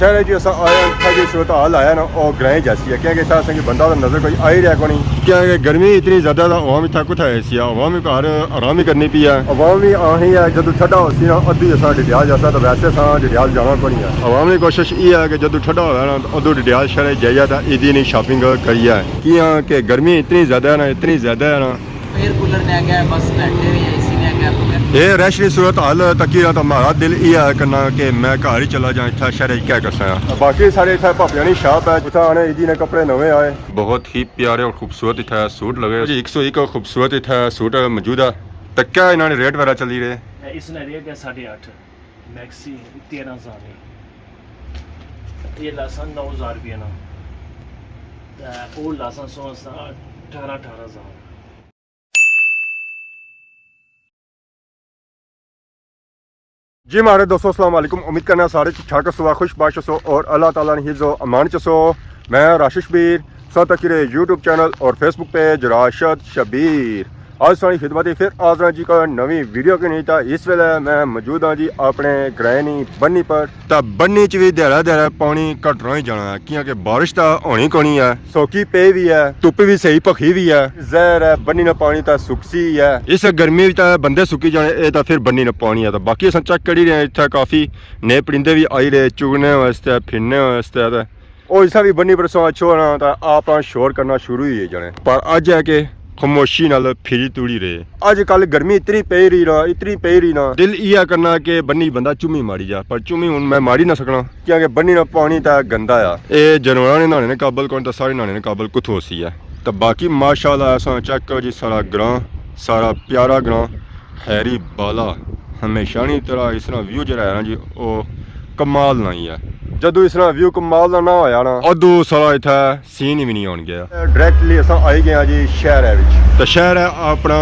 शहर च असां आया जी सूरत हाल आया ना और ग्राएं जैसी है क्योंकि इतना असेंगी बंदा तो नज़र कोई आ ही रहा को नहीं क्योंकि गर्मी इतनी ज़्यादा था अवाम इतना कुछ ऐसी है अवाम घर आराम ही करनी पी है अवाम भी आही है जो ठंडा हो सी ना अद्धी असा डिडियाल जैसा तो वैसे असा डिडियाल जाना को नहीं है अवाम की कोशिश ये है कि जो ठंडा हो ना अदू डिडियाल शहर जाइए तो ईदी नहीं शॉपिंग करी है कि हाँ कि गर्मी इतनी ज़्यादा है ना इतनी ज़्यादा है ना एयर कूलर ने आ गया बस बैठे हुए हैं इसी ने आ गया ये रश की सूरत हाल तकी तो हमारा दिल ये करना कि मैं घर ही चला जाऊँ इतना शहर क्या कर सकता बाकी सारे इतना भापिया की शॉप है उतना आने ईदी ने कपड़े नवे आए बहुत ही प्यारे और खूबसूरत इतना सूट लगे जी 101 खूबसूरत इतना सूट मौजूद है तो क्या इन्होंने रेट वगैरह चली रहे इसने रेट है 8.5 मैक्सी 13,000 ये लासन 9,000 रुपये ना वो लासन 18,000 जी हमारे दोस्तों अस्सलाम वालेकुम उम्मीद करना सारे ठीक सो खुश बाश सो और अल्लाह ताला ने हिज़्ज़ो अमान चसो मैं राशिश शबीर साथ तक यूट्यूब चैनल और फेसबुक पेज राशिद शबीर आज सारी खिदमत फिर आज जी का नवी वीडियो की नहीं था इस वेले मैं मौजूद हाँ जी अपने ग्रैनी बन्नी पर तो बन्नी च भी देरा देरा पानी घटना ही जाना है क्योंकि बारिश तो होनी कोनी है सोकी पे भी है धुप भी सही भखी भी है जहर है बन्नी ने पानी तो सुखसी है इस गर्मी तो बंदे सुकी जाने ये तो फिर बन्नी ने पानी है तो बाकी अस चेक करी रहे इतना काफ़ी नए परिंदे भी आई रहे चुगने वास्ते फिरने वास्ते और इसा भी बन्नी पर अच्छो होना तो आप शोर करना शुरू ही जाने पर अज है कि खामोशी नाल फिरी तुड़ी रहे अजकल गर्मी इतनी पे रही ना दिल इया करना कि बन्नी बंदा चुमी मारी जा पर चुमी हूँ मैं मारी ना सकना क्योंकि बन्नी ना पानी तो गंदा आ ये जानवर ने नहाने ने काबल कौन तो सारे नहाने ने काबल कुछ सी है तो बाकी माशाल्लाह असा चेक करो जी सारा ग्रां सारा प्यारा ग्रां हैरी बाला हमेशा नहीं तरह इस तरह व्यू जरा है ना जी वो कमाल नहीं है जदों इस तरह व्यू कमाल का ना होया ना उदू सारा इतना सीन ही भी नहीं आन गया डायरैक्टली अस आई गए जी शहर तो शहर है अपना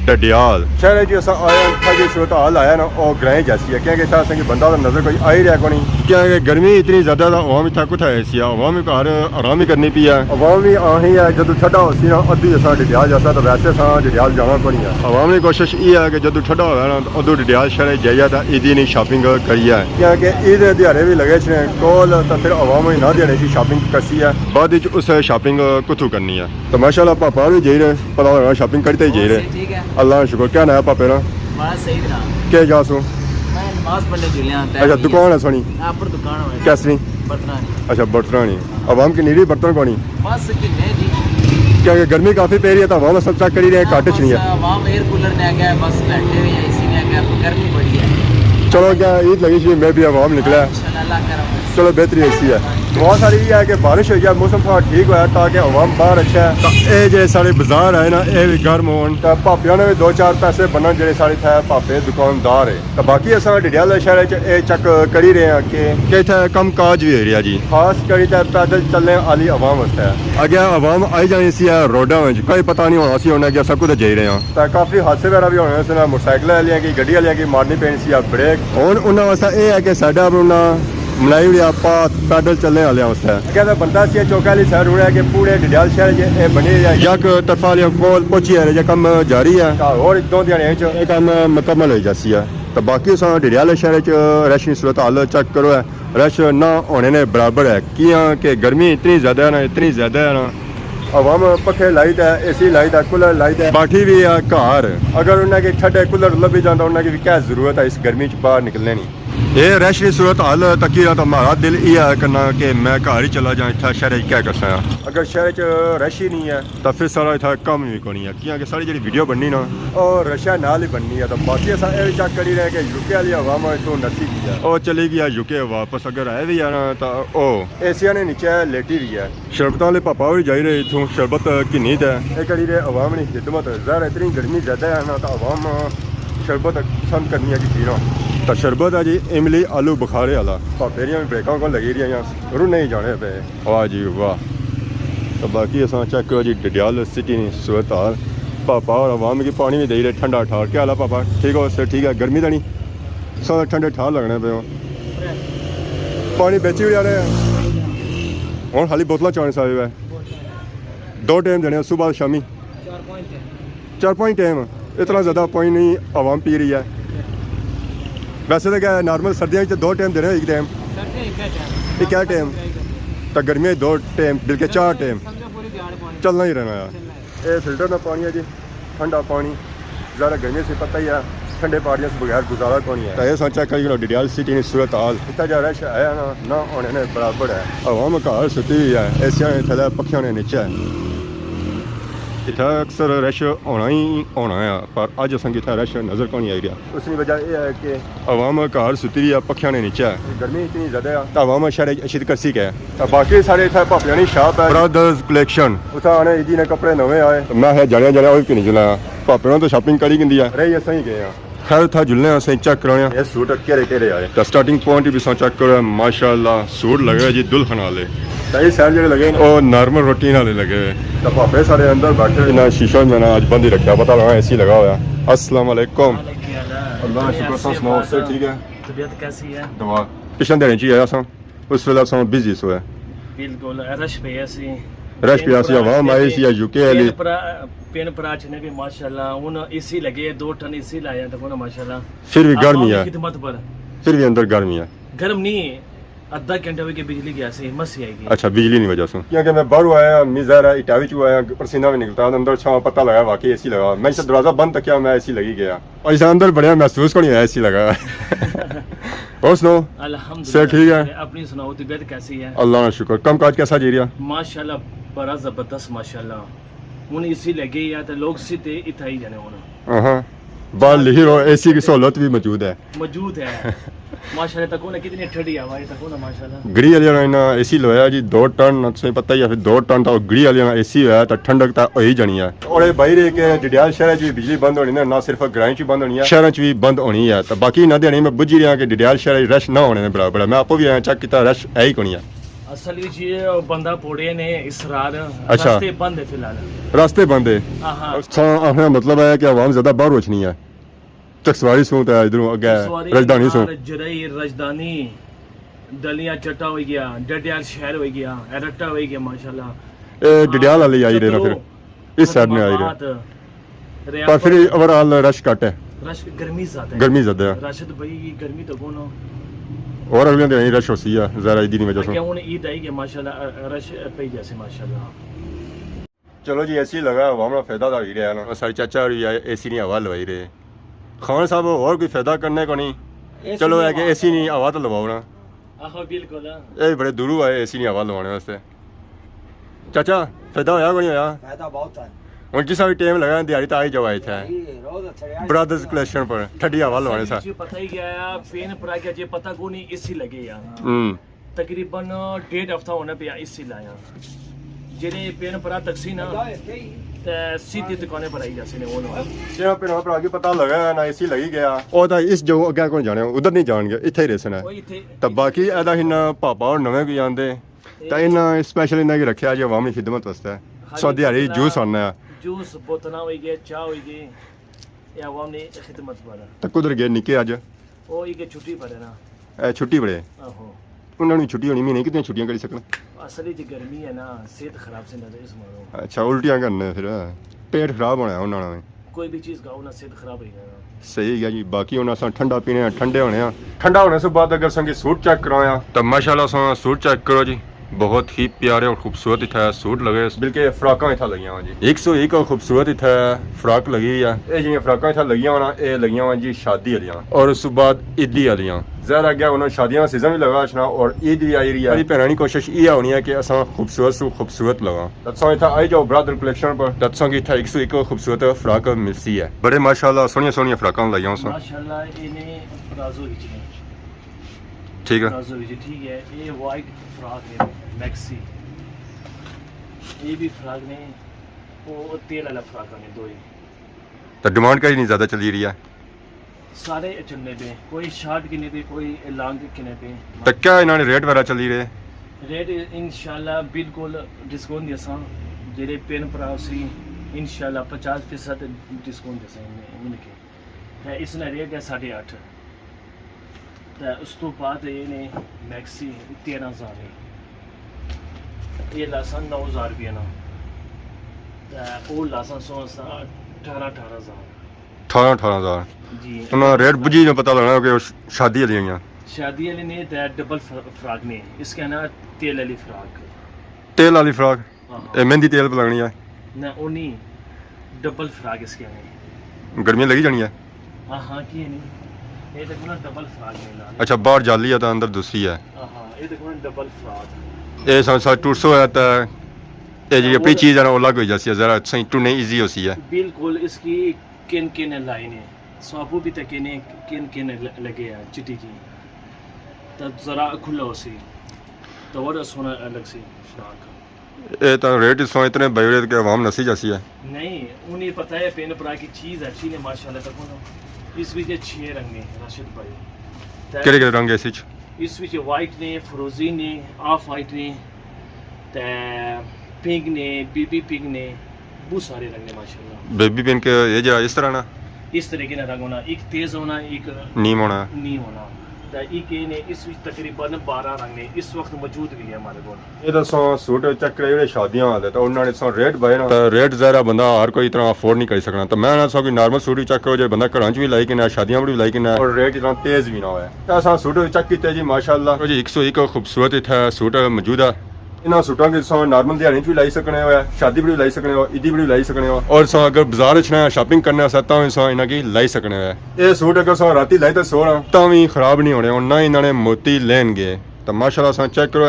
डडियाल शहर च असा आया जी सूरत हाल आया ना और ग्राएं जैसी है क्योंकि इतना असेंगी बंदा तो नज़र कोई आ ही रहा को नहीं क्योंकि गर्मी इतनी ज़्यादा था अवाम इतना कुछ ऐसी है अवाम घर आराम ही करनी पी है अवाम भी आही है जो ठंडा हो सी ना अद्धी असा डिडियाल जैसा तो वैसे असा डिडियाल जाना को नहीं है अवाम की कोशिश ये है कि जो ठंडा हो ना उदू डिडियाल शहर जाइए तो ईदी नहीं शॉपिंग करी है क्योंकि ईद दिहाड़े भी लगे छे कोल तो फिर अवाम ना दिहाड़े की शॉपिंग कसी है बाद उस शॉपिंग कुथू करनी है तो माशाल्लाह पापा भी जाई रहे पता लगा शॉपिंग करते ही जाई रहे अल्लाह शुक्र क्या ना है पापे ना क्या जा सो अच्छा दुकान है सोनी कैसरी अच्छा बर्तनानी अवाम की नीरी बर्तन कोनी क्योंकि गर्मी काफ़ी पे रही है तो अवाम सब चेक करी रहे हैं घट नहीं है अवाम एयर कूलर ने आ गया बस बैठे हुए हैं इसी ने आ गया गर्मी बड़ी है चलो क्या ईद लगी थी मैं भी अवाम निकला चलो बेहतरी ऐसी है बहुत सारी ये है कि बारिश हो जाए मौसम थोड़ा ठीक होया ताकि अवाम बाहर अच्छा है तो ये जो सारे बाजार है ना ये भी गर्म होन तो भापिया ने भी 2-4 पैसे बनन जो सारे थे भापे दुकानदार है तो बाकी अस डिडियाल शहर चेक करी रहे हैं कि इतना कम काज भी हो रहा जी खास करी तो पैदल चलने वाली अवाम वास्ते है अगर अवाम आई जानी सी रोडा में कोई पता नहीं होना सी होना कि सब कुछ जाई रहे हैं तो काफ़ी हादसे वगैरह भी होने से मोटरसाइकिल वालियां की गड्डी वालियां की मारनी पैनी सी ब्रेक हूँ उन्होंने वास्ते ये है कि साडा अपना मलाई हुई पाथ पैदल चलने वाले वास्ते कहते बंदा सी चौका वाली साइड होना है कि पूरे डिडियाल शहर बनी यक तरफा वाले कोल पहुंची है कम जारी है और 2 दिहाड़ियां कम मुकम्मल हो जासी है तो बाकी अस डिडियाल शहर रश की सूरत हाल चेक करो है रश ना होने ने बराबर है कि गर्मी इतनी ज़्यादा है ना इतनी ज़्यादा है ना अवाम पखे लाई है एसी लाई है कूलर लाई है बाकी भी है घर अगर उन्हें ठंडे कूलर लभी जाता उन्हें भी क्या जरूरत है इस गर्मी च बाहर निकलने नहीं ये रश की सूरत हाल तकी तो हमारा दिल ये करना कि मैं घर ही चला जाऊँ इतना शहर क्या कर सकता अगर शहर च रश ही नहीं है तो फिर सारा इतना कम भी को नहीं है क्योंकि सारी जी वीडियो बननी ना और रशा नाल ही बननी है तो बाकी अस ये चेक करी रहे कि यूके वाली अवाम इतों नसी गई है और चली गई है यूके वापस अगर आए भी है ना तो एसिया ने नीचे लेटी रही है शरबत वाले पापा भी जाई रहे इतों शरबत किन्नी है ये करी रहे अवाम ने खिदमत जहर इतनी गर्मी ज़्यादा है ना तो अवाम शरबत पसंद करनी है कि पीना तो शरबत है जी इमली आलू बुखारे वाला भापेरियां भी ब्रेकों को लगी रही रू नहीं जाने पे वाह जी वाह तो बाकी अस चेक करो जी डिडियाल सिटी सूरत हाल पापा और अवाम की पानी भी दे रहे ठंडा ठार क्या हाल पापा ठीक हो सर ठीक है गर्मी तो नहीं सारा ठंडे ठार लगने पे पानी बेची भी जा रहे हैं हूँ खाली बोतल चाने सारे है 2 टाइम देने सुबह शामी 4-5 टाइम इतना ज़्यादा पानी नहीं अवाम पी रही है वैसे तो क्या नॉर्मल सर्दियों 2 टाइम देने एक टाइम ये क्या टाइम तो गर्मी 2 टाइम बल्कि 4 टाइम चलना ही रहना यार। ये फिल्टर का पानी है जी, ठंडा पानी। ज़्यादा गर्मी से पता ही है ठंडे पानियों से बगैर गुजारा कौन है। तो ये सोचा कई डिडियाल सिटी की सूरत हाल इतना जो रश है ना होने ने बराबर है। हवा में घर सुती हुई है, एसिया ने थले पक्षियों ने नीचे है। इतना अक्सर रश होना ही होना है, पर अज असें इतना रश नज़र कौन आई रहा। उसकी वजह यह है कि हवा में घर सुती हुई है, पक्षियों ने नीचे है। गर्मी इतनी ज़्यादा है तो हवा में शहर अच्छी करसी के तो बाकी सारे इतना भापिया की शॉप है ब्रदर्स कलेक्शन। उतना आने ईदी ने कपड़े नवे आए, मैं जाने जाने वो नहीं जुलाया भापियों तो शॉपिंग करी गई है रही असें ही गए हैं। खैर था जुलने असें चेक कराने ये सूट केरे केरे आए तो स्टार्टिंग पॉइंट भी असें चेक करो। माशाल्लाह सूट लगे जी दुल्हन वाले, कई सारे जो लगे वो नॉर्मल रोटीन वाले लगे। तो भापे सारे अंदर बैठे इन्हें शीशा मैंने आज बंद ही रखा, पता लगा एसी लगा हुआ। अस्सलाम वालेकुम। अल्लाह शुक्र सुनाओ सब ठीक है? तबीयत कैसी है? दवा पिछले दिन जी आया असां उस वेले असां बिजी सो है बिल्कुल रश पे ऐसी रश पे आसी आवाम आई सी यूके वाली पेन प्राच ने भी माशाल्लाह उन एसी लगे 2 टन एसी लाया तो ना माशाल्लाह। फिर भी गर्मी है, खिदमत पर फिर भी अंदर गर्मी है। गर्म नहीं आधा घंटा हुई के बिजली गया से मसी आएगी। अच्छा बिजली नहीं वजह से क्योंकि मैं बाहर आया मिज़र है इटावी चू आया पसीना भी निकलता है अंदर छाव पता लगा वाकई एसी लगा। मैं इसे दरवाजा बंद तक किया मैं एसी लगी गया और इसे अंदर बढ़िया महसूस को नहीं आया एसी लगा। और सुनो अल्हम्दुलिल्लाह ठीक है? अपनी सुनाओ तबीयत कैसी है? अल्लाह का शुक्र। कम काज कैसा जी रहा? माशाल्लाह बड़ा जबरदस्त माशाल्लाह। हुन इसी लगे या तो लोग सीधे इतना ही जाने होना हाँ बाहर लिखी रहो एसी की सहूलत भी मौजूद है माशाल्लाह। तक ने कितनी ठंडी हवा है तक ना माशाल्लाह। गड़ी वाले ने एसी लवाया जी 2 टन से पता ही है। फिर 2 टन तो गड़ी वाले ने एसी होया तो ठंडक तो हो ही जानी है। और ये बाहर है कि डिडियाल शहर च भी बिजली बंद होनी है, ना सिर्फ ग्रां च बंद होनी है शहर च भी बंद होनी है। तो बाकी ना देनी मैं बुझी रहा कि डिडियाल शहर रश ना होने बराबर है। मैं आपको भी आया चेक किया रश है ही कोनी है असल विच बंदा पोड़े ने इसरार अच्छा। रास्ते बंद है फिलहाल रास्ते बंद है। हां मतलब है कि आवाम ज्यादा बाहर रोशनी है चकसवारी सूं तो इधरों अगे राजधानी सूं जरई राजधानी दलिया चट्टा हो गया डडियाल शहर हो गया एरट्टा हो गया माशाल्लाह। ए डिडियाल वाली आई रहे ना फिर इस साइड में आई रहे पर फिर ओवरऑल रश कट है। रश गर्मी ज्यादा है, गर्मी ज्यादा है। रश तो भाई गर्मी तो कौन और अगले दिन रश होती है ज़रा ईद की वजह से। क्या उन्हें ईद आई कि माशाल्लाह रश पे जैसे माशाल्लाह। चलो जी एसी लगा हवा में फायदा तो ही रहा ना। सारे चाचा और भी आए एसी नहीं हवा लवाई रहे। खान साहब और कोई फायदा करने को नहीं चलो है कि एसी नहीं हवा तो लवाओ ना। आहो बिल्कुल ये बड़े दूरों आए एसी नहीं हवा लवाने वास्ते। चाचा फायदा होया को नहीं होया? फायदा बहुत है। और जिस भी टाइम लगा दिहाड़ी तो आई जाओ आए थे ब्रदर्स कलेक्शन पर ठंडी हवा लवाने से पता ही गया पेन पर क्या जे पता को नहीं एसी लगे यार। तकरीबन 1.5 हफ्ता होने पे एसी लाया जेने पेन पर तकसी ना ते सीधी दुकाने पर आई जैसे ने वो ना जेना पेन पर आगे पता लगा ना एसी लगी गया ओ ता इस जो अगे कौन जाने उधर नहीं जान गया इथे ही रेसन है। तो बाकी एदा हिना पापा और नवे भी आंदे तो इना स्पेशल इना की रखया जे अवामी खिदमत वास्ते सो दिहाड़ी जूस आना जूस बोतना हो गया चाय हो गई या अवाम ने खिदमत पर तो कुदर गए निके आज ओ ये छुट्टी पर है ना ए छुट्टी बड़े आहो उन्होंने छुट्टी होनी महीने कितनी छुट्टियां कर सकन। असली जी गर्मी है ना सेहत खराब से ना इस मारो। अच्छा उल्टियां करने फिर पेट खराब होना है उन्होंने कोई भी चीज खाओ ना सेहत खराब हो जाएगा। सही है जी। बाकी उन्हें असा ठंडा पीने ठंडे होने ठंडा होने से बाद अगर संगे सूट चेक कराया तो माशाल्लाह सा सूट चेक करो जी बहुत ही प्यारे और खूबसूरत इतना सूट लगे बल्कि फ्राकां इतना लगी हुआ जी 101 खूबसूरत इतना फ्राक लगी हुई है। ये जी फ्राकां इतना लगी हुआ ये लगी हुआ जी शादी वालियां और उस बाद ईदी वालियां ज़रा गया उन्होंने शादियां सीजन भी लगा छना और ईद भी आई रही है। भैन की कोशिश ये होनी है कि असा खूबसूरत से खूबसूरत लगा तत्सों इतना आई जाओ ब्रदर कलेक्शन पर तत्सों की इतना 101 खूबसूरत फ्राक मिलती है। बड़े माशाल्लाह सोनिया सोनिया फ्राकां लगी हुआ माशाल्लाह इन्हें प्लाजो ठीक है ठीक है। ये वाइट फ्रॉक है मैक्सी ये भी फ्रॉक नहीं वो तेल वाला फ्रॉक है दो ही तो डिमांड कहीं नहीं ज़्यादा चली रही है सारे चलने पे कोई शॉर्ट किने पे कोई लॉन्ग किने पे। तो क्या इन्होंने रेट वगैरह चली रहे रेट इंशाल्लाह बिल्कुल डिस्काउंट दिया जेरे पेन पर सी इंशाल्लाह 50% डिस्काउंट दिया उनके इसने रेट है 8.5 तो उस तो बाद ये ने मैक्सी 13,000 ये लासन 9,000 रुपये ना वो लासन 18,000 18,000 जी उन्होंने रेट बुझी ने पता लगना कि शादी वाली शादी वाले ने डबल फ्राक ने, इसका ना तेल वाली फ्राक। तेल वाली फ्राक हाँ ਇਹ ਮਹਿੰਦੀ ਤੇਲ ਪਲਾਣੀ ਹੈ ना वो नहीं, डबल फ्राक इसके ने। ਗਰਮੀਆਂ ਲੱਗੀ ਜਾਣੀ ਹੈ हाँ हाँ की नहीं, ये देखो ना डबल फ्राक ने ना। ਅੱਛਾ ਬਾਹਰ ਜਾਲੀ ਹੈ ਤਾਂ ਅੰਦਰ ਦੂਸਰੀ ਹੈ हाँ हाँ ये देखो ना डबल फ्राक। ਇਹ ਸੰਸਾ 200 ਹੈ ਤਾਂ ਇਹ ਜਿਹੜੀ ਆਪਣੀ ਚੀਜ਼ ਹੈ ਨਾ ਉਹ ਅਲੱਗ ਹੋ ਜਾਂਦੀ ਹੈ ਜ਼ਰਾ ਸਹੀ ਟੁਨੇ ਈਜ਼ੀ ਹੋਤੀ ਹੈ बिल्कुल इसकी किन किन लाइन है, स्वाबू भी तक ने किन किन लगे हैं चिट्टी की, तब जरा खुला हो सी तो और सोना अलग सी फ्राक। ਇਹ ਤਾਂ ਰੇਟ ਇਸ ਇਤਨੇ ਬੜੇ ਕਿ ਆਵਾਮ ਨਸੀ ਜਾਸੀ ਹੈ नहीं उन्हें पता है पेन परा की चीज़ अच्छी ने माशाल्लाह तक ना। इस विच 6 रंग ने राशिद भाई, ਕਿਹੜੇ ਕਿਹੜੇ ਰੰਗ ਇਸ ਵਿੱਚ इस विच वाइट ने, फ्रोजी ने, ऑफ वाइट ने, ते पिंक ने, बीबी पिंक ने, बहुत सारे रंग ने माशाल्लाह। ਬੇਬੀ ਪਿੰਕ ਇਹ ਜਿਹੜਾ ਇਸ ਤਰ੍ਹਾਂ ਨਾ इस तरीके का रंग होना, एक तेज होना, एक ਨੀਮ ਹੋਣਾ नहीं होना। तो एक ये ने इस विच तकरीबन 12 रंग ने इस वक्त मौजूद भी है हमारे को। ਇਹ ਦੱਸੋ ਸੂਟ ਚੱਕਰੇ ਜਿਹੜੇ ਸ਼ਾਦੀਆਂ ਵਾਲੇ ਤਾਂ ਉਹਨਾਂ ਨੇ ਸੋ ਰੇਟ ਬਾਏ ਨਾ ਤਾਂ ਰੇਟ ਜ਼ਰਾ ਬੰਦਾ ਹਰ ਕੋਈ ਇਤਨਾ ਅਫੋਰਡ ਨਹੀਂ ਕਰ ਸਕਦਾ ਤਾਂ ਮੈਂ ਨਾ ਸੋ ਕੋਈ ਨਾਰਮਲ ਸੂਟ ਵੀ ਚੱਕ ਕਰੋ ਜੇ ਬੰਦਾ ਘਰਾਂ 'ਚ ਵੀ ਲਾਈਕ ਨਾ ਸ਼ਾਦੀਆਂ ਵਿੱਚ ਵੀ ਲਾਈਕ ਨਾ ਔਰ ਰੇਟ ਇਤਨਾ ਤੇਜ਼ ਵੀ ਨਾ ਹੋਇਆ ਤਾਂ ਅਸਾਂ ਸੂਟ ਚੱਕ ਕੀਤੇ ਜੀ ਮਾਸ਼ਾਅੱਲਾ ਜੀ 101 ਖੂਬਸੂਰਤ ਇਥਾ ਸੂਟ ਮੌਜੂਦ ਆ ਇਹਨਾਂ ਸੂਟਾਂ ਦੇ ਸੋ ਨਾਰਮਲ ਦਿਹਾੜੀ 'ਚ ਵੀ ਲਾਈ ਸਕਣੇ ਹੋਇਆ ਸ਼ਾਦੀ ਵੀ ਲਾਈ ਸਕਣੇ ਹੋ ਈਦੀ ਵੀ ਲਾਈ ਸਕਣੇ ਹੋ ਔਰ ਸੋ ਅਗਰ ਬਾਜ਼ਾਰ 'ਚ ਨਾ ਸ਼ਾਪਿੰਗ ਕਰਨਾ ਸਤਾ ਹੋਏ ਸੋ ਇਹਨਾਂ ਕੀ ਲਾਈ ਸਕਣੇ ਹੋਇਆ ਇਹ ਸੂਟ ਅਗਰ ਸੋ ਰਾਤੀ ਲਾਈ ਤਾਂ ਸੋਣਾ ਤਾਂ ਵੀ ਖਰਾਬ ਨਹੀਂ ਹੋਣੇ ਉਹਨਾਂ ਇਹਨਾਂ ਨੇ ਮੋਤੀ ਲੈਣਗੇ ਤਾਂ ਮਾਸ਼ਾਅੱਲਾ ਸੋ ਚੈੱਕ ਕਰੋ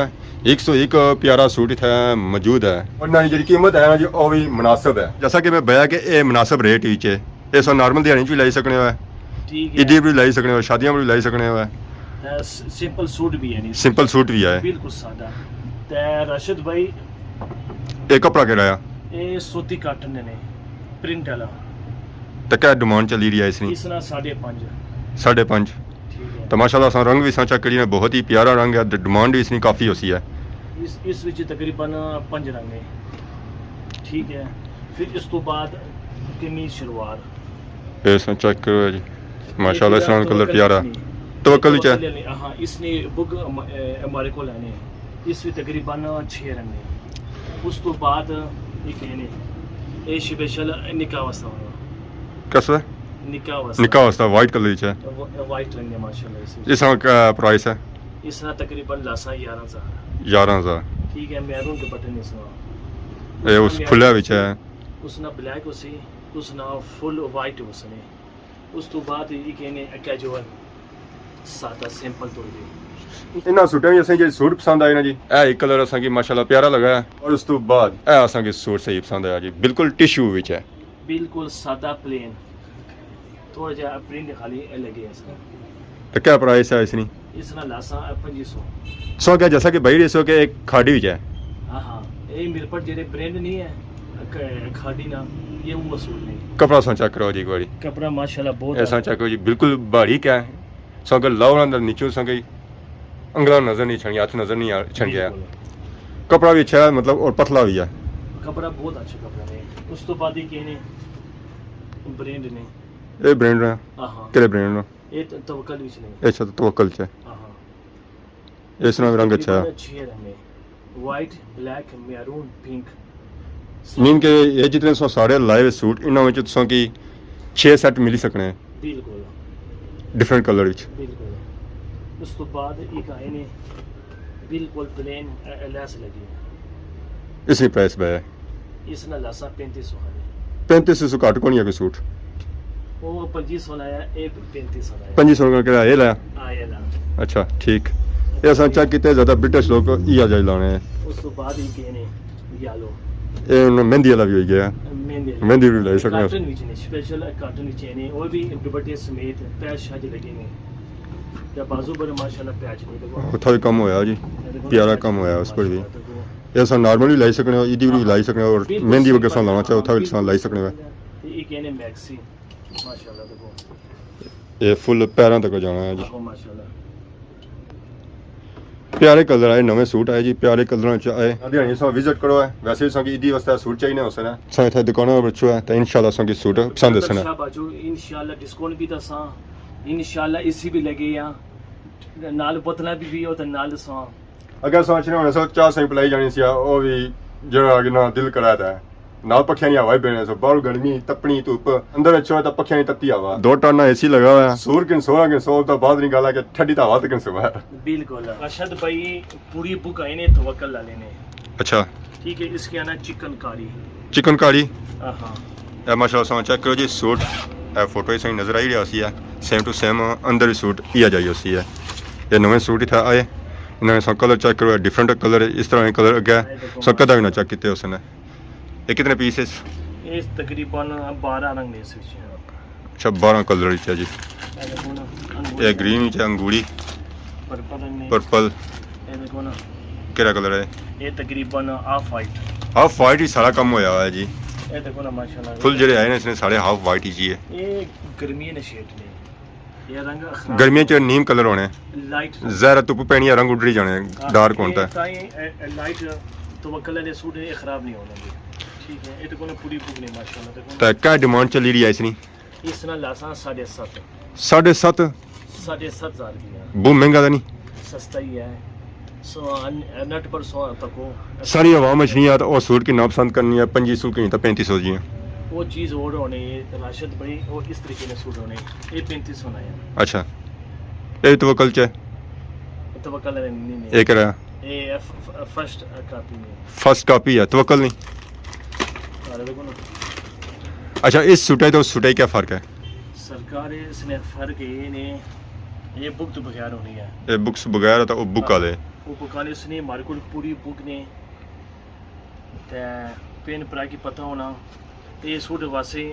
101 ਪਿਆਰਾ ਸੂਟ ਇਥੇ ਮੌਜੂਦ ਹੈ ਉਹਨਾਂ ਦੀ ਜਿਹੜੀ ਕੀਮਤ ਹੈ ਨਾ ਜੀ ਉਹ ਵੀ ਮੁਨਾਸਿਬ ਹੈ ਜੈਸਾ ਕਿ ਮੈਂ ਬਇਆ ਕਿ ਇਹ ਮੁਨਾਸਿਬ ਰੇਟ ਵਿੱਚ ਹੈ ਇਹ ਸੋ ਨਾਰਮਲ ਦਿਹਾੜੀ 'ਚ ਵੀ ਲਾਈ ਸਕਣੇ ਹੋਇਆ ठीक ਈਦੀ है, ਵੀ ਲਾਈ ਸਕਣੇ ਹੋ ਸ਼ਾਦੀਆਂ ਵੀ ਲਾਈ ਸਕਣੇ ਹੋਇਆ सिंपल सूट भी है नहीं, ਸਿੰਪਲ ਸੂਟ ਵੀ ਹੈ बिल्कुल सादा। ते राशिद भाई ਇਹ ਕਪੜਾ ਕਿਹੜਾ ਆ ये सूती काटन ने प्रिंट वाला, ਤਾਂ ਕਿਆ ਡਿਮਾਂਡ ਚੱਲੀ ਰਹੀ ਹੈ ਇਸ ਦੀ इस ना 5.5। 5.5 ठीक है, ਤਾਂ ਮਾਸ਼ਾਅੱਲਾ ਸਾ ਰੰਗ ਵੀ ਸਾਂਚਾ ਕਰੀ ਨੇ ਬਹੁਤ ਹੀ ਪਿਆਰਾ ਰੰਗ ਹੈ ਡਿਮਾਂਡ ਵੀ ਇਸ ਦੀ ਕਾਫੀ ਹੋਸੀ ਹੈ इस विच तकरीबन 5 रंग ने। ठीक है, फिर इस तो बाद कमीज शलवार, ਇਹ ਸਾਂ ਚੈੱਕ ਕਰੋ ਜੀ ਮਾਸ਼ਾਅੱਲਾ ਇਸ ਰੰਗ ਕਲਰ ਪਿਆਰਾ ਤਵੱਕਲ ਵਿੱਚ ਹੈ हाँ इसने बुक हमारे को लेने इस भी तकरीबन 6 रंग ने। उस तो बाद ये कहने ये स्पेशल निकाह वास्ता होना, ਕਸਵਾ निकाह वास्ता ਨਿੱਕਾ ਵਾਸਤਾ ਵਾਈਟ ਕਲਰ ਵਿੱਚ ਹੈ वाइट रंग है माशाल्लाह। ਇਸ ਦਾ ਪ੍ਰਾਈਸ ਹੈ इसना तकरीबन लासा 11,000। 11000 ठीक है, मैरून के बटन इसना ਇਹ ਉਸ ਫੁੱਲਿਆ ਵਿੱਚ ਹੈ उसना ब्लैक उसी उसना फुल वाइट उसने। उस तो बाद ये कहने कैजुअल सादा सिंपल तो दे। ਇਹਨਾਂ ਸੂਟਾਂ ਵਿੱਚ ਅਸੀਂ ਜਿਹੜੇ ਸੂਟ ਪਸੰਦ ਆਏ ਨਾ ਜੀ ਇਹ ਇੱਕ ਕਲਰ ਅਸਾਂ ਕੀ ਮਾਸ਼ਾਅੱਲਾ ਪਿਆਰਾ ਲੱਗਾ ਹੈ ਔਰ ਉਸ ਤੋਂ ਬਾਅਦ ਇਹ ਅਸਾਂ ਕੀ ਸੂਟ ਸਹੀ ਪਸੰਦ ਆਇਆ ਜੀ ਬਿਲਕੁਲ ਟਿਸ਼ੂ ਵਿੱਚ ਹੈ बिल्कुल सादा प्लेन, थोड़ा जा प्रिंट खाली लगे इसका। तो क्या प्राइस है इसकी इसना लासा 2500। सो क्या जैसा कि भाई रेसो के एक खाड़ी हुई है हाँ हाँ, ये मेरे पर जेरे ब्रांड नहीं है खाड़ी ना, ये वो सूट नहीं। कपड़ा सो चेक करो जी गोड़ी कपड़ा माशाल्लाह बहुत ऐसा चेक करो जी बिल्कुल भारी क्या है सो अगर लाओ अंदर नीचे सो गई अंगला नजर नहीं छन हाथ नजर नहीं छन गया बिल्कुल। कपड़ा भी अच्छा है मतलब और पतला भी है कपड़ा बहुत अच्छा कपड़ा है। उस तो बाद ही कहने ब्रांड ने ये ब्रांड है हाँ हाँ, केड़े ब्रांड नो ये तवक्कल भी नहीं। अच्छा तो तवक्कल है हाँ हाँ, इस ना रंग अच्छा है 6 रंग में, white, black, maroon, pink. Mean के ये जितने सो सारे लाए हुए सूट इन्हों में सो की 6 सेट मिल ही सकने हैं बिल्कुल डिफरेंट कलर विच बिल्कुल। उस तो बाद एक आए ने बिल्कुल प्लेन लैस लगी, इसी प्राइस पे है इसना लासा 3500 है। 3500 घट को नहीं है कोई सूट वो 2500 लाया, ये 3500 लाया। 2500 का किराया ये लाया आया ला। अच्छा ठीक ये असां चेक किते ज्यादा ब्रिटिश लोग इया जाई लाने हैं उस तो बाद ही कहने यालो ये मेहंदी वाला भी हो गया मेहंदी भी लाई सकने काटन विच ने, स्पेशल काटन विच ने, और भी दुपट्टे समेत पैच शाज लगे ने। या बाजू पर माशाल्लाह पैच नहीं देखो, उथा भी कम होया जी प्यारा कम होया उस पर भी ये असां नॉर्मली लाई सकने हो ईदी भी लाई सकने हो और मेहंदी वगैरह सा लाना चाहे उथा भी असां लाई सकने हो ये कहने मैक्सी माशाल्लाह देखो, ये फुल पैरों तक जाना है जी देखो माशाल्लाह। प्यारे कलर आए नवे सूट आए जी प्यारे कलर च आए दिहाड़ी सो विजिट करो है वैसे भी ईदी वास्ते सूट चाहिए होसे ना सा इथे दुकानों पर बच्चो है तो इंशाल्लाह सो की सूट पसंद दसना बाजू इंशाल्लाह डिस्काउंट भी दसा इंशाल्लाह इसी भी लगे या नाल बोतला भी हो तो नाल सा अगर सोच रहे हो सो चाह सही पिलाई जानी सी ओ भी जो आगे ना दिल कराता है ਨਾਲ ਪੱਖਿਆਂ ਦੀ ਹਵਾ ਹੀ ਬਣੇ ਸੋ ਬਾਹਰ ਗਰਮੀ ਤਪਣੀ ਧੁੱਪ ਅੰਦਰ ਅੱਛਾ ਤਾਂ ਪੱਖਿਆਂ ਦੀ ਤੱਤੀ ਹਵਾ 2 ਟਨ एसी लगा हुआ है सूर किन सोया किन सो तो बाद नहीं गाला कि ठंडी हवा तो किन सोया बिल्कुल अरशद भाई पूरी बुक आई ने तवक्कल वाले ने अच्छा ठीक है इसके आना चिकनकारी चिकनकारी हाँ ਇਹ ਮਾਸ਼ਾਅੱਲਾ ਸੋ ਚੈੱਕ ਕਰੋ ਜੀ ਸੂਟ ਇਹ ਫੋਟੋ ਹੀ ਸਹੀ ਨਜ਼ਰ ਆਈ ਰਿਹਾ ਸੀ ਹੈ ਸੇਮ ਟੂ ਸੇਮ ਅੰਦਰ ਵੀ ਸੂਟ ਹੀ ਆ ਜਾਈ ਸੀ ਹੈ ਇਹ ਨਵੇਂ ਸੂਟ ਇਥੇ ਆਏ ਇਹਨਾਂ ਨੇ ਸੋ ਕਲਰ ਚੈੱਕ ਕਰੋ ਡਿਫਰੈਂਟ ਕਲਰ ਇਸ ਤਰ੍ਹਾਂ ਦੇ ਕਲਰ ਅੱਗੇ ਸੋ ਕਦਾ ਵੀ ਨਾ ਚੈੱਕ ਕੀਤੇ ਉਸਨੇ ਇਹ ਕਿਤਨੇ ਪੀਸਸ ये तकरीबन 12 रंग ने इसमें अच्छा 12 कलर ਵਿੱਚ ਹੈ ਜੀ ये देखो ना ਇਹ ਗ੍ਰੀਨ ਵਿੱਚ ਅੰਗੂਰੀ पर्पल रंग ने ਪਰਪਲ ये देखो ना ਕਿਹੜਾ ਕਲਰ ਹੈ ये तकरीबन हाफ वाइट ਹਾਫ ਵਾਈਟ ਹੀ ਸਾਰਾ ਕੰਮ ਹੋਇਆ ਹੋਇਆ ਜੀ ये देखो ना माशाल्लाह ਫੁੱਲ ਜਿਹੜੇ ਆਏ ਨੇ ਇਸਨੇ ਸਾਰੇ ਹਾਫ ਵਾਈਟ ਹੀ ਜੀ ਹੈ ये गर्मी ने शेड ने ये रंग खराब ਗਰਮੀਆਂ ਚ ਨੀਮ ਕਲਰ ਹੋਣੇ लाइट ਜ਼ਹਿਰ ਧੁੱਪ ਪੈਣੀ ਹੈ ਰੰਗ ਉੱਡਰੀ ਜਾਣੇ ਡਾਰਕ ਹੁੰਦਾ ਹੈ लाइट तवक्कल वाले सूट ये खराब नहीं होने ठीक है ये देखो ना पूरी बुक ने माशाल्लाह देखो ਤਾਂ ਕਿਆ ਡਿਮਾਂਡ ਚੱਲੀ ਰਹੀ ਹੈ ਇਸ ਦੀ इस ना लासा 7.5 7.5 7.5 की है ਬਹੁਤ ਮਹਿੰਗਾ ਤਾਂ ਨਹੀਂ सस्ता ही है सो नट पर 100 तक हो ਸਾਰੀ ਆਵਾਮ ਮਛਲੀਆਂ ਤਾਂ ਉਹ ਸੂਟ ਕੀ ਨਾ ਪਸੰਦ ਕਰਨੀ ਹੈ 2500 की ਤਾਂ 3500 जी है वो चीज़ और होने राशिद भाई वो इस तरीके में सूट होने ये 35 होना है अच्छा ये तो कल च तवक्कल नहीं एक रहा ये फर्स्ट कॉपी में फर्स्ट कॉपी है तवक्कल नहीं अरे देखो ना अच्छा इस सूटाई तो सूटाई क्या फ़र्क है सरकार इसने फर्क ये ने ये बुक तो बगैर होनी है ये बुक्स बगैर तो वो बुक वाले वो बुकाने इसने हमारे को पूरी बुक ने ते पेन परा की पता होना ये सूट वासे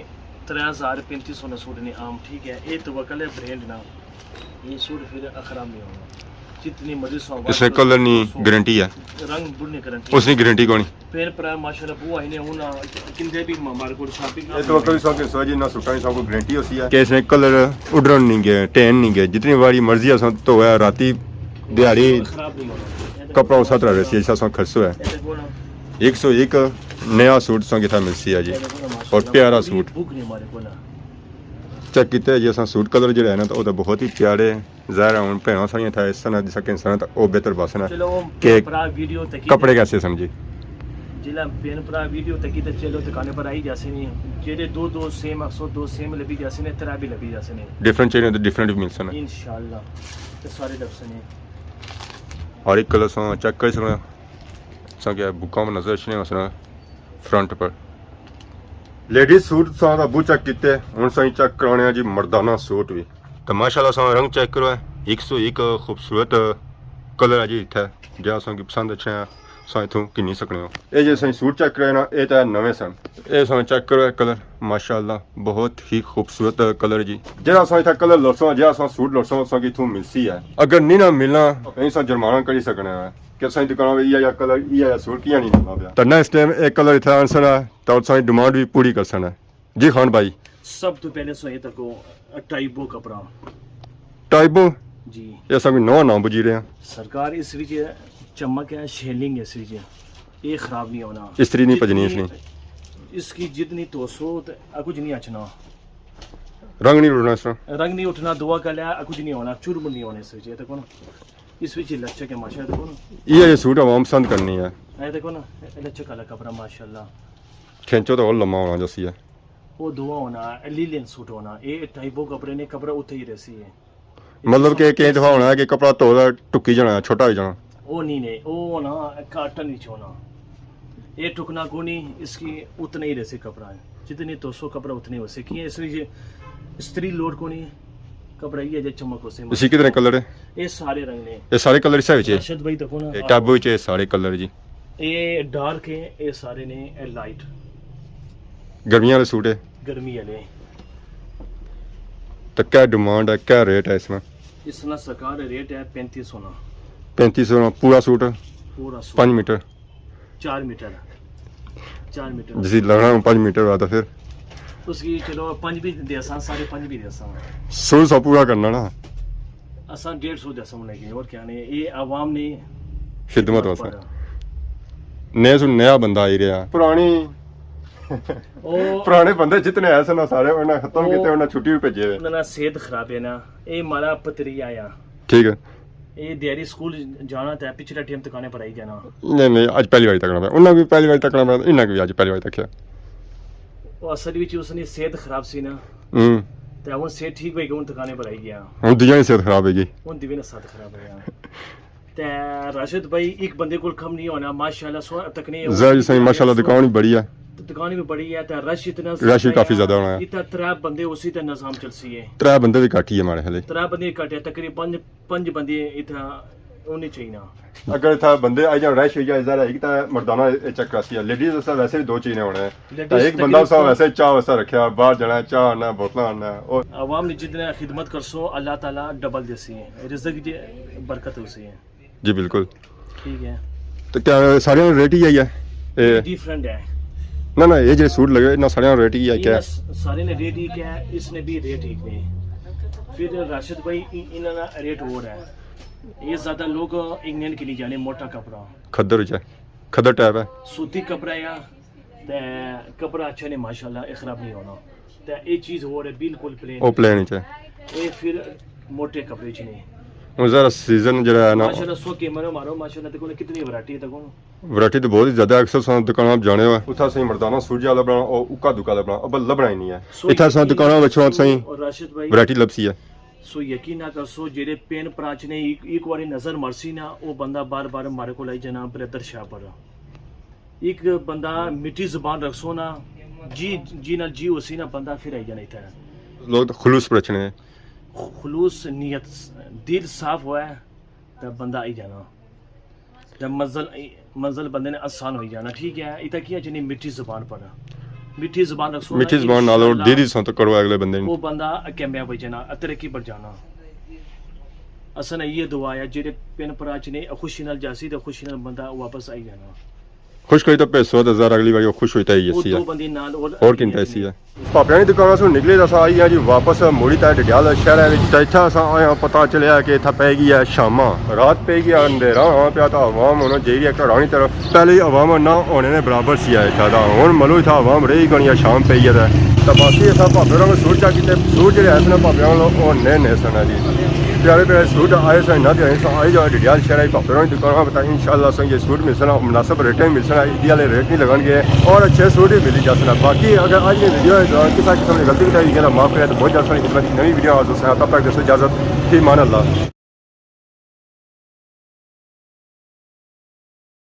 3000-3500 ना सूट ने आम ठीक है ये तवक्कल है ब्रांड ना ये सूट फिर खराब नहीं होगा जितनी मर्जी सौ इसमें कलर नहीं गारंटी है रंग बुढ़ने गारंटी उसकी गारंटी कौन पेन पर माशाल्लाह बुआ ही ने होना किंदे भी हमारे को शॉपिंग ये तो कभी सौ के सौ जी ना सूटा नहीं सबको गारंटी होती है कि इसमें कलर उड़न नहीं गए टैन नहीं गए जितनी बारी मर्जी है तो है राती दिहाड़ी खराब नहीं होना कपड़ा उस तरह रहती है ऐसा सौ खर्चो है ये देखो ना 101 नया सूट सौ कितना मिलती है जी ये देखो ना माशाल्लाह और प्यारा सूट बुक नहीं हमारे को ना चेक किया जी असा सूट कलर जो है ना तो बहुत ही प्यारे ज़ाहिर है हूँ भैन सारियां था इस तरह जिस इंसान तो वो बेहतर बस है चलो कि परा वीडियो तक कपड़े कैसे समझी जिला पेन परा वीडियो तक तो चलो दुकाने पर आई जैसे नहीं जेडे दो सेम 102 सेम लबी जैसे ने तरह भी लबी जैसे नहीं डिफरेंट चाहिए तो डिफरेंट भी मिल सकना इंशाल्लाह तो सारे लफ्ज़ ने हर एक कलर सो चेक कर सकना सो क्या बुका में नजर नहीं हो फ्रंट पर लेडीज सूट सो का बू चेक किते हूँ सही चेक कराने जी मर्दाना सूट भी तो माशाल्लाह सो रंग चेक करो 101 खूबसूरत कलर है जी इतना जहाँ सो की पसंद अच्छे हैं सो इतों कि नहीं सकने हो ये जो सही सूट चेक करे ना ये तो नवे सन ये सो चेक करो कलर माशाल्लाह बहुत ही खूबसूरत कलर जी जरा सो इतना कलर लड़सो जहाँ सो सूट लड़सो सो की इतों मिलसी है अगर नहीं ना मिलना कहीं सो जुर्माना करी सकने है कि सही दुकान में या कलर या सूट किया नहीं मिलना पाया तो नेक्स्ट टाइम एक कलर इतना आंसर है तो सही डिमांड भी पूरी कर सकना जी खान भाई सब तो पहले सो ये तक टाइबो कपड़ा टाइबो जी ये सब नौ नाम बुझी रहे हैं सरकार इस विच चमक है शेलिंग इस विच ये खराब नहीं होना इस्त्री नहीं भजनी इसने इसकी जितनी 200 कुछ नहीं अचना रंग नहीं उड़ना इसका रंग नहीं उठना दुआ कर लिया कुछ नहीं होना चुरब नहीं होने इस विच देखो ना इस विच लचक है माशाल्लाह देखो ना ये सूट आवाम पसंद करनी है ये देखो ना लचक वाला कपड़ा माशाल्लाह खिंचो तो और लम्बा होना जैसी है वो दुआ होना लीलन सूट होना ये टाइपो कपड़े ने कपड़ा उठे ही रहसी है मतलब कि कई दफा होना है कि कपड़ा तोड़ा टुकी जाना छोटा हो जाना वो नहीं ने वो ना काटन नहीं होना ये टुकना को नहीं इसकी उतना ही रहसे कपड़ा है जितने 200 कपड़ा उतने वैसे किए इसलिए स्त्री लोड को नहीं कपड़ा ये जो चमक हो से इसी कितने कलर है ये सारे रंग ने ये सारे कलर इसे विच है अर्शद भाई देखो ना टैबो विच है सारे कलर जी ये डार्क है ये सारे ने लाइट गर्मियां वाले सूट है गर्मी वाले तो क्या डिमांड है क्या रेट है इसमें इसना सरकार रेट है 3500 ना 3500 पूरा सूट पूरा 5 मीटर 4 मीटर 4 मीटर जिसी लगना 5 मीटर हुआ तो फिर उसकी चलो 5 भी दे सा 5.5 भी दे सा सूट सब पूरा करना ना असा 150 दे सा लेकिन और क्या ने ये आवाम ने खिदमत वास्ते नए सु नया बंदा आई रहा पुरानी पुराने बंदे जितने ऐसे ना सारे उन्हें खत्म किते उन्हें छुट्टी भी भेजे उन्हें सेहत खराब है ना ये मारा पतरी आया ठीक है ये दिहाड़ी स्कूल जाना था पिछला टाइम दुकाने पर आई जाना नहीं नहीं आज पहली बार तकना पे उन्हें भी पहली बार तकना पे इन्हें भी आज पहली बार तकिया ਉਹ ਅਸਲ ਵਿੱਚ ਉਸਦੀ ਸਿਹਤ ਖਰਾਬ ਸੀ ਨਾ ਹੂੰ ਤੇ ਹੁਣ ਸਿਹਤ ਠੀਕ ਹੋਈ ਹੁਣ ਦੁਕਾਨੇ ਪਰ ਆਈ ਗਿਆ ਹੁਣ ਦੀਆਂ ਹੀ ਸਿਹਤ ਖਰਾਬ ਹੈਗੀ ਹੁਣ ਦੀ ਵੀ ਨਾ ਸਿਹਤ ਖਰਾਬ ਹੋ ਗਿਆ ਤੇ ਰਾਸ਼ਿਦ ਭਾਈ ਇੱਕ ਬੰਦੇ ਕੋਲ ਕਮ ਨਹੀਂ ਹੋਣਾ ਮਾਸ਼ਾਅल्लाह ਸੋ तकनीक ਜ਼ਰਾ ਸਹੀ ਮਾਸ਼ਾਅल्लाह ਦੁਕਾਨ ਹੀ ਬੜੀ ਹੈ दुकान भी बड़ी है तो रश इतना रश भी काफी ज्यादा होना है। इतना 3 बंदे उसी ते निजाम चलसी है त्रै बंदे भी घट ही है हमारे हले 3 बंदे कटे तकरीबन 5 बंदे इतना होने चाहिए ना अगर था बंदे आ जाओ रश हो जाए जरा एक ता मर्दाना चेक करासी है लेडीज सा वैसे भी 2 चीजें होने हैं तो एक बंदा सा वैसे चाह वैसा रखा बाहर जाना चाह आना बोतल आना और आवाम ने जितने खिदमत करसो अल्लाह ताला डबल देसी है रिज़्क की बरकत होसी है जी बिल्कुल ठीक है तो क्या सारे रेट ही आई है डिफरेंट है ना ना ये जो सूट लगे ना सारे रेट ही है क्या सारे ने रेट ही क्या है इसने भी रेट ही नहीं फिर राशिद भाई इन्होंने रेट और है ये ज्यादा लोग इंग्लैंड के लिए जाने मोटा कपड़ा खद्दर है खद्दर टाइप है सूती कपड़ा या ते कपड़ा अच्छा नहीं माशाल्लाह खराब नहीं होना ते ये चीज और है बिल्कुल ओ प्लेन है ये फिर मोटे कपड़े च नहीं ਹੁਣ ਜ਼ਰਾ ਸੀਜ਼ਨ ਜਿਹੜਾ ਹੈ ਨਾ माशाल्लाह सो कैमरा मारो माशाल्लाह देखो कितनी वैरायटी है देखो वैरायटी तो बहुत ही ज्यादा अक्सर सा दुकानां जाने हो उथा सही मर्दाना सूट वाला बना और उका दुका वाला बना अब लबना ही नहीं है इथा सा दुकानां विचों सही और राशिद भाई वैरायटी लबसी है सो यकीन ना कर सो जेरे पेन प्राच ने एक बारी नजर मरसी ना वो बंदा बार बार मारे को लाई जना ब्रदर शाह पर एक बंदा मिठी जुबान रखसो ना जी जी ना जी उसी ना बंदा फिर आई जाना इधर लोग तो खुलूस पर रचने खुलूस नीयत दिल साफ हुआ है तब बंदा आई जाना जब मंजिल बंदे ने आसान हो जाना ठीक है इतना किया जिन्हें मिठी जुबान पर मिठी जुबान रखसो मिठी जुबान नाल और दीदी सा तो करो अगले बंदे वो बंदा कामयाब हो जाना तरक्की पर जाना असन ये दुआ है जेरे पेन प्राच ने खुशी नाल जासी तो खुशी नाल बंदा वापस आई जाना खुश कोई तो पैसों तो ज़रा अगली बार वो खुश होता ही वो ऐसी दो है बंदे नाल और किंता ऐसी है भापियां दी दुकान से निकले दस आई है जी वापस मुड़ी ता डडियाल शहर विच ते इत्था असां आया पता चलिया कि इत्था पै गई है शामा रात पै गई अंधेरा होना पिया तो आवाम होना चाहिए घरानी तरफ पहले ही आवाम ना होने ने बराबर सी है इत्था दा हुण मलो इत्था आवाम रही गणी शाम पई है तो बाकी असां भापियां को सूट चा कीते सूट जेहड़े है भापियां ओ ने सन जी प्यारे प्यारे सूट आए सन ना दे आई जाओ डडियाल शहर भापियां दी दुकान बता इंशाल्लाह सन ये सूट मिलना मुनासिब रेट में मिलना इदी वाले रेट नहीं लगनगे और अच्छे सूट ही मिली जासना बाकी अगर आज ये वीडियो है किसी किस्म की गलती बताई गई माफ करें तो बहुत ज़्यादा खिदमत नई वीडियो आज तब तक इजाज़त फी मान अल्लाह।